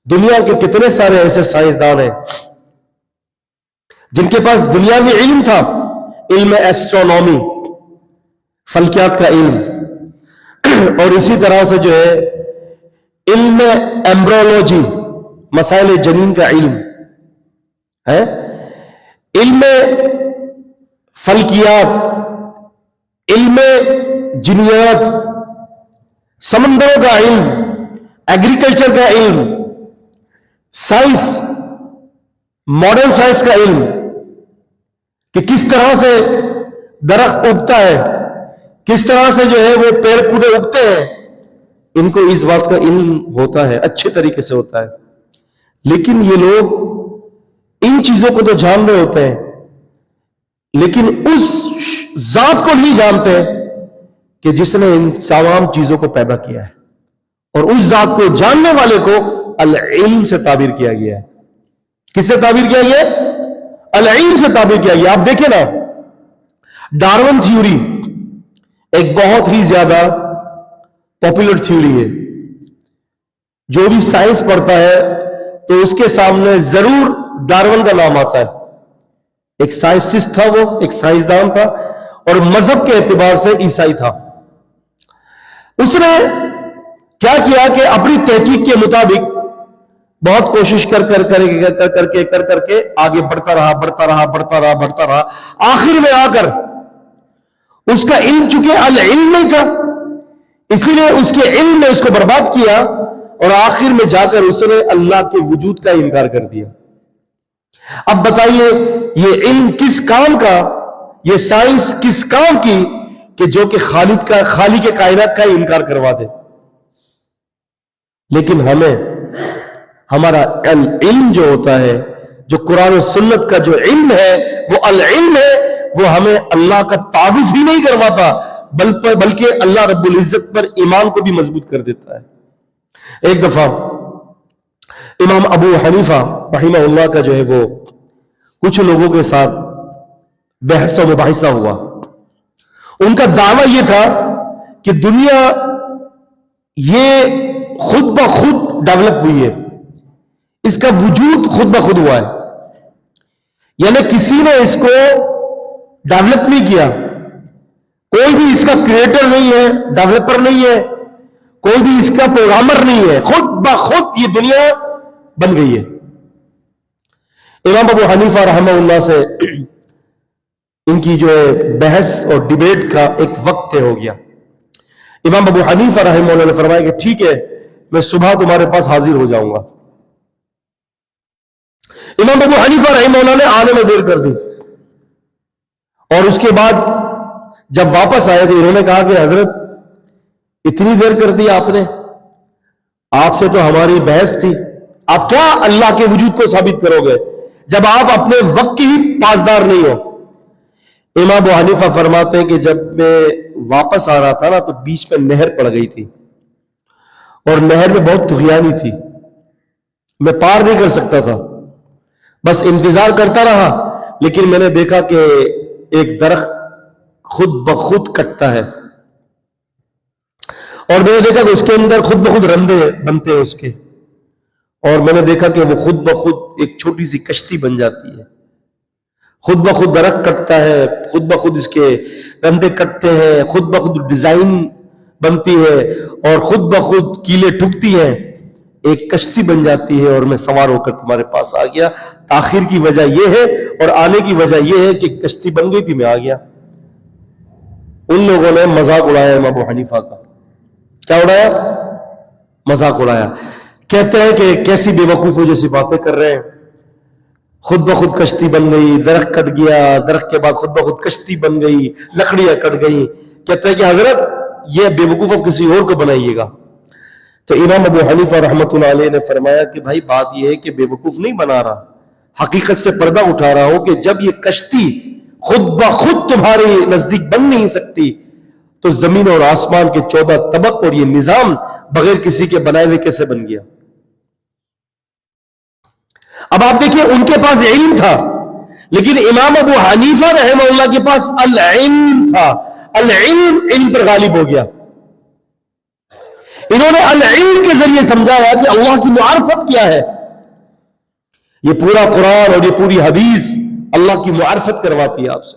دنیا کے کتنے سارے ایسے سائنسدان ہیں جن کے پاس دنیاوی علم تھا، علم ایسٹرونومی، فلکیات کا علم، اور اسی طرح سے جو ہے علم ایمبرولوجی، مسائل جنین کا علم ہے، علم فلکیات، علم جنیات، سمندروں کا علم، ایگریکلچر کا علم، سائنس، ماڈرن سائنس کا علم کہ کس طرح سے درخت اگتا ہے، کس طرح سے جو ہے وہ پیڑ پودے اگتے ہیں، ان کو اس بات کا علم ہوتا ہے، اچھے طریقے سے ہوتا ہے۔ لیکن یہ لوگ ان چیزوں کو تو جان رہے ہوتے ہیں، لیکن اس ذات کو نہیں جانتے کہ جس نے ان تمام چیزوں کو پیدا کیا ہے، اور اس ذات کو جاننے والے کو العلم سے تعبیر کیا گیا ہے۔ کس سے تعبیر کیا گیا؟ العلم سے تعبیر کیا گیا۔ آپ دیکھیں نا، ڈارون تھیوری ایک بہت ہی زیادہ پاپولر تھیوری ہے۔ جو بھی سائنس پڑھتا ہے تو اس کے سامنے ضرور ڈارون کا نام آتا ہے۔ ایک سائنسٹسٹ تھا، وہ ایک سائنسدان تھا، اور مذہب کے اعتبار سے عیسائی تھا۔ اس نے کیا کیا کہ اپنی تحقیق کے مطابق بہت کوشش کر کے آگے بڑھتا رہا۔ آخر میں آ کر اس کا علم چونکہ العلم نہیں تھا، اسی لیے اس کے علم نے اس کو برباد کیا، اور آخر میں جا کر اس نے اللہ کے وجود کا انکار کر دیا۔ اب بتائیے یہ علم کس کام کا، یہ سائنس کس کام کی کہ جو کہ خالق کائنات کا انکار کروا دے۔ لیکن ہمارا علم جو ہوتا ہے، جو قرآن و سنت کا جو علم ہے، وہ العلم ہے، وہ ہمیں اللہ کا تعارف ہی نہیں کرواتا، بلکہ اللہ رب العزت پر ایمان کو بھی مضبوط کر دیتا ہے۔ ایک دفعہ امام ابو حنیفہ رحمہ اللہ کا جو ہے وہ کچھ لوگوں کے ساتھ بحث و مباحثہ ہوا۔ ان کا دعویٰ یہ تھا کہ دنیا یہ خود بخود ڈیولپ ہوئی ہے، اس کا وجود خود بخود ہوا ہے، یعنی کسی نے اس کو ڈیولپ نہیں کیا، کوئی بھی اس کا کریٹر نہیں ہے، ڈیولپر نہیں ہے، کوئی بھی اس کا پروگرامر نہیں ہے، خود بخود یہ دنیا بن گئی ہے۔ امام ابو حنیفہ رحمہ اللہ سے ان کی جو بحث اور ڈیبیٹ کا ایک وقت طے ہو گیا۔ امام ابو حنیفہ رحمہ اللہ نے فرمایا کہ ٹھیک ہے، میں صبح تمہارے پاس حاضر ہو جاؤں گا۔ امام ابو حنیفہ رحمہ اللہ نے آنے میں دیر کر دی، اور اس کے بعد جب واپس آئے تو انہوں نے کہا کہ حضرت اتنی دیر کر دی آپ نے، آپ سے تو ہماری بحث تھی، آپ کیا اللہ کے وجود کو ثابت کرو گے جب آپ اپنے وقت کی ہی پاسدار نہیں ہو؟ امام ابو حنیفہ فرماتے ہیں کہ جب میں واپس آ رہا تھا نا تو بیچ میں نہر پڑ گئی تھی، اور نہر میں بہت طغیانی تھی، میں پار نہیں کر سکتا تھا، بس انتظار کرتا رہا، لیکن میں نے دیکھا کہ ایک درخت خود بخود کٹتا ہے، اور میں نے دیکھا کہ اس کے اندر خود بخود رندے بنتے ہیں اس کے، اور میں نے دیکھا کہ وہ خود بخود ایک چھوٹی سی کشتی بن جاتی ہے، خود بخود درخت کٹتا ہے، خود بخود اس کے رندے کٹتے ہیں، خود بخود ڈیزائن بنتی ہے، اور خود بخود کیلیں ٹوٹتی ہیں، ایک کشتی بن جاتی ہے، اور میں سوار ہو کر تمہارے پاس آ گیا۔ آخر کی وجہ یہ ہے اور آنے کی وجہ یہ ہے کہ کشتی بن گئی تھی، میں آ گیا۔ ان لوگوں نے مذاق اڑایا امام ابو حنیفہ کا۔ کیا اڑایا؟ مذاق اڑایا۔ کہتے ہیں کہ کیسی بے وقوفوں جیسی باتیں کر رہے ہیں، خود بخود کشتی بن گئی، درخت کٹ گیا، درخت کے بعد خود بخود کشتی بن گئی، لکڑیاں کٹ گئی۔ کہتے ہیں کہ حضرت یہ بے وقوف اب کسی اور کو بنائیے گا۔ تو امام ابو حنیفہ رحمۃ اللہ علیہ نے فرمایا کہ بھائی بات یہ ہے کہ بے وقوف نہیں بنا رہا، حقیقت سے پردہ اٹھا رہا ہوں کہ جب یہ کشتی خود بخود تمہارے نزدیک بن نہیں سکتی تو زمین اور آسمان کے 14 طبق اور یہ نظام بغیر کسی کے بنائے ہوئے کیسے بن گیا؟ اب آپ دیکھیں ان کے پاس علم تھا، لیکن امام ابو حنیفہ رحمہ اللہ کے پاس العلم تھا، العلم علم پر غالب ہو گیا۔ انہوں نے العلم کے ذریعے سمجھایا کہ اللہ کی معرفت کیا ہے. یہ پورا قرآن اور یہ پوری حدیث اللہ کی معرفت کرواتی ہے آپ سے.